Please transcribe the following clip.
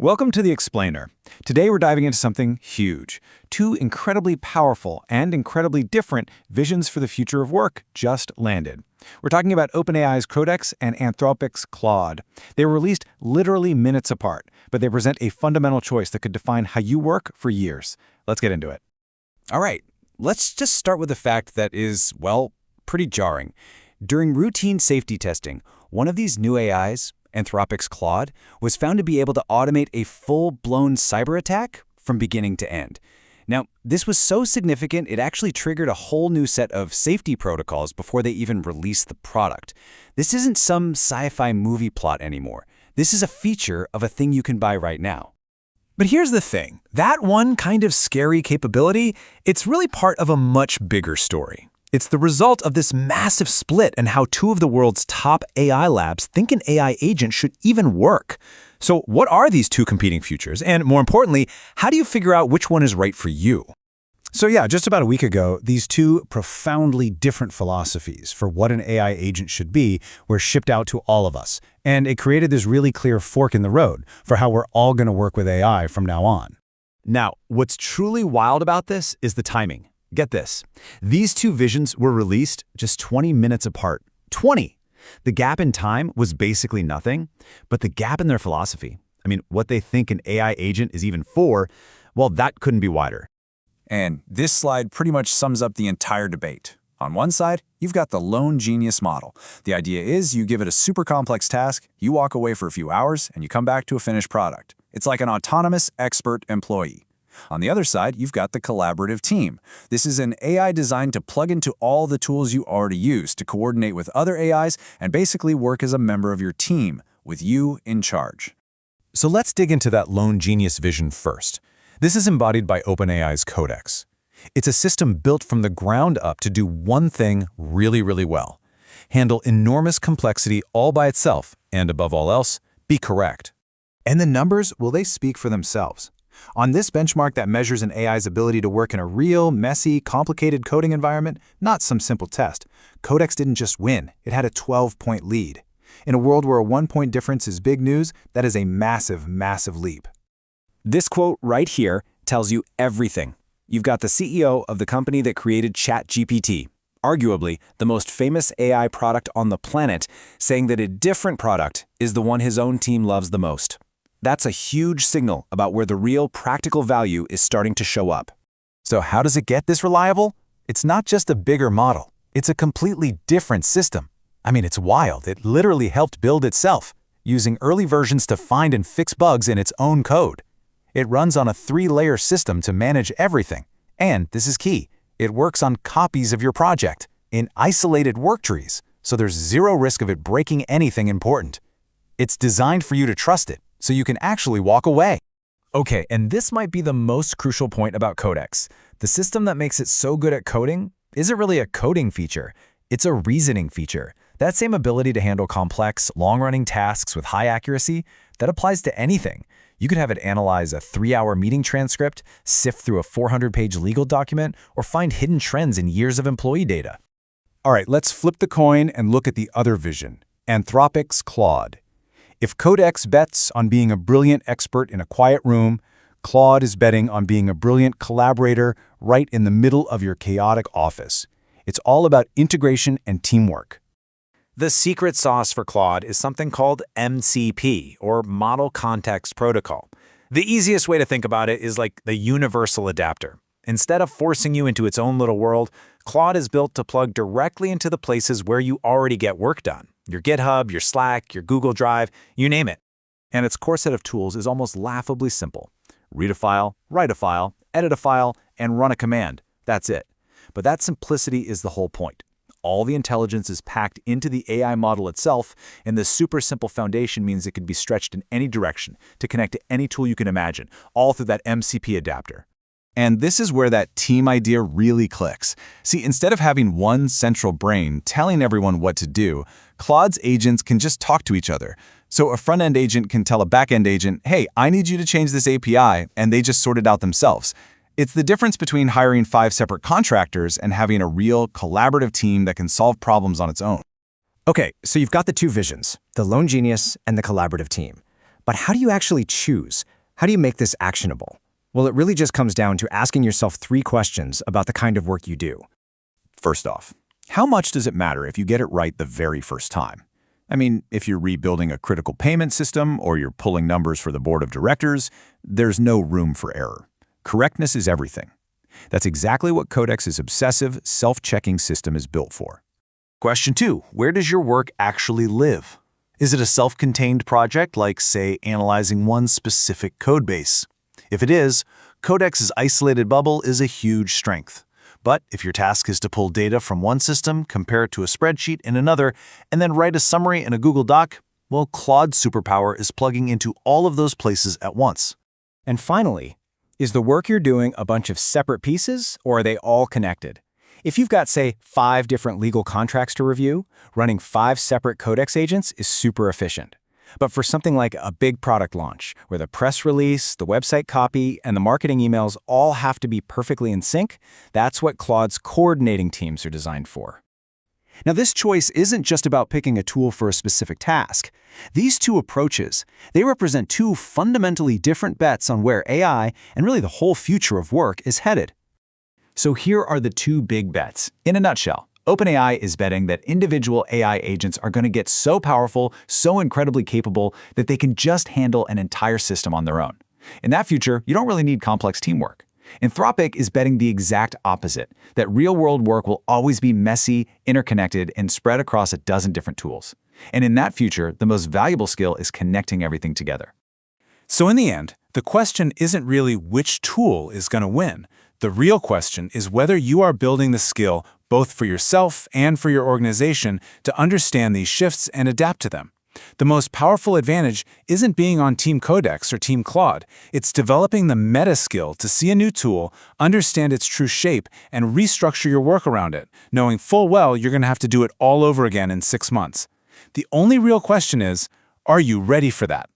Welcome to The Explainer. Today we're diving into something huge. Two incredibly powerful and incredibly different visions for the future of work just landed. We're talking about OpenAI's Codex and Anthropic's Claude. They were released literally minutes apart, but they present a fundamental choice that could define how you work for years. Let's get into it. All right, let's just start with a fact that is, well, pretty jarring. During routine safety testing, one of these new AIs, Anthropic's Claude, was found to be able to automate a full-blown cyber attack from beginning to end. Now, this was so significant it actually triggered a whole new set of safety protocols before they even released the product. This isn't some sci-fi movie plot anymore. This is a feature of a thing you can buy right now. But here's the thing. That one kind of scary capability, it's really part of a much bigger story. It's the result of this massive split in how two of the world's top AI labs think an AI agent should even work. So what are these two competing futures? And more importantly, how do you figure out which one is right for you? So yeah, just about a week ago, these two profoundly different philosophies for what an AI agent should be were shipped out to all of us. And it created this really clear fork in the road for how we're all going to work with AI from now on. Now, what's truly wild about this is the timing. Get this. These two visions were released just 20 minutes apart. 20! The gap in time was basically nothing, but the gap in their philosophy, what they think an AI agent is even for, well, that couldn't be wider. And this slide pretty much sums up the entire debate. On one side, you've got the lone genius model. The idea is you give it a super complex task, you walk away for a few hours, and you come back to a finished product. It's like an autonomous expert employee. On the other side, you've got the collaborative team. This is an AI designed to plug into all the tools you already use to coordinate with other AIs and basically work as a member of your team, with you in charge. So let's dig into that lone genius vision first. This is embodied by OpenAI's Codex. It's a system built from the ground up to do one thing really, really well. Handle enormous complexity all by itself, and above all else, be correct. And the numbers, well, they speak for themselves. On this benchmark that measures an AI's ability to work in a real, messy, complicated coding environment, not some simple test, Codex didn't just win, it had a 12-point lead. In a world where a 1-point difference is big news, that is a massive, massive leap. This quote right here tells you everything. You've got the CEO of the company that created ChatGPT, arguably the most famous AI product on the planet, saying that a different product is the one his own team loves the most. That's a huge signal about where the real practical value is starting to show up. So how does it get this reliable? It's not just a bigger model. It's a completely different system. It's wild. It literally helped build itself, using early versions to find and fix bugs in its own code. It runs on a 3-layer system to manage everything. And this is key. It works on copies of your project in isolated work trees, so there's zero risk of it breaking anything important. It's designed for you to trust it, so you can actually walk away. Okay, and this might be the most crucial point about Codex. The system that makes it so good at coding isn't really a coding feature, it's a reasoning feature. That same ability to handle complex, long-running tasks with high accuracy, that applies to anything. You could have it analyze a 3-hour meeting transcript, sift through a 400-page legal document, or find hidden trends in years of employee data. All right, let's flip the coin and look at the other vision, Anthropic's Claude. If Codex bets on being a brilliant expert in a quiet room, Claude is betting on being a brilliant collaborator right in the middle of your chaotic office. It's all about integration and teamwork. The secret sauce for Claude is something called MCP, or Model Context Protocol. The easiest way to think about it is like the universal adapter. Instead of forcing you into its own little world, Claude is built to plug directly into the places where you already get work done. Your GitHub, your Slack, your Google Drive, you name it. And its core set of tools is almost laughably simple. Read a file, write a file, edit a file, and run a command. That's it. But that simplicity is the whole point. All the intelligence is packed into the AI model itself, and this super simple foundation means it can be stretched in any direction to connect to any tool you can imagine, all through that MCP adapter. And this is where that team idea really clicks. See, instead of having one central brain telling everyone what to do, Claude's agents can just talk to each other. So a front-end agent can tell a back-end agent, hey, I need you to change this API, and they just sort it out themselves. It's the difference between hiring 5 separate contractors and having a real collaborative team that can solve problems on its own. Okay, so you've got the two visions, the lone genius and the collaborative team. But how do you actually choose? How do you make this actionable? Well, it really just comes down to asking yourself 3 questions about the kind of work you do. First off, how much does it matter if you get it right the very first time? I mean, if you're rebuilding a critical payment system or you're pulling numbers for the board of directors, there's no room for error. Correctness is everything. That's exactly what Codex's obsessive, self-checking system is built for. Question 2. Where does your work actually live? Is it a self-contained project like, say, analyzing one specific codebase? If it is, Codex's isolated bubble is a huge strength. But if your task is to pull data from one system, compare it to a spreadsheet in another, and then write a summary in a Google Doc, well, Claude's superpower is plugging into all of those places at once. And finally, is the work you're doing a bunch of separate pieces, or are they all connected? If you've got, say, 5 different legal contracts to review, running 5 separate Codex agents is super efficient. But for something like a big product launch, where the press release, the website copy, and the marketing emails all have to be perfectly in sync, that's what Claude's coordinating teams are designed for. Now, this choice isn't just about picking a tool for a specific task. These 2 approaches, they represent 2 fundamentally different bets on where AI and really the whole future of work is headed. So here are the 2 big bets. In a nutshell, OpenAI is betting that individual AI agents are going to get so powerful, so incredibly capable, that they can just handle an entire system on their own. In that future, you don't really need complex teamwork. Anthropic is betting the exact opposite, that real-world work will always be messy, interconnected, and spread across a dozen different tools. And in that future, the most valuable skill is connecting everything together. So in the end, the question isn't really which tool is going to win. The real question is whether you are building the skill both for yourself and for your organization to understand these shifts and adapt to them. The most powerful advantage isn't being on Team Codex or Team Claude. It's developing the meta skill to see a new tool, understand its true shape, and restructure your work around it, knowing full well you're going to have to do it all over again in 6 months. The only real question is, are you ready for that?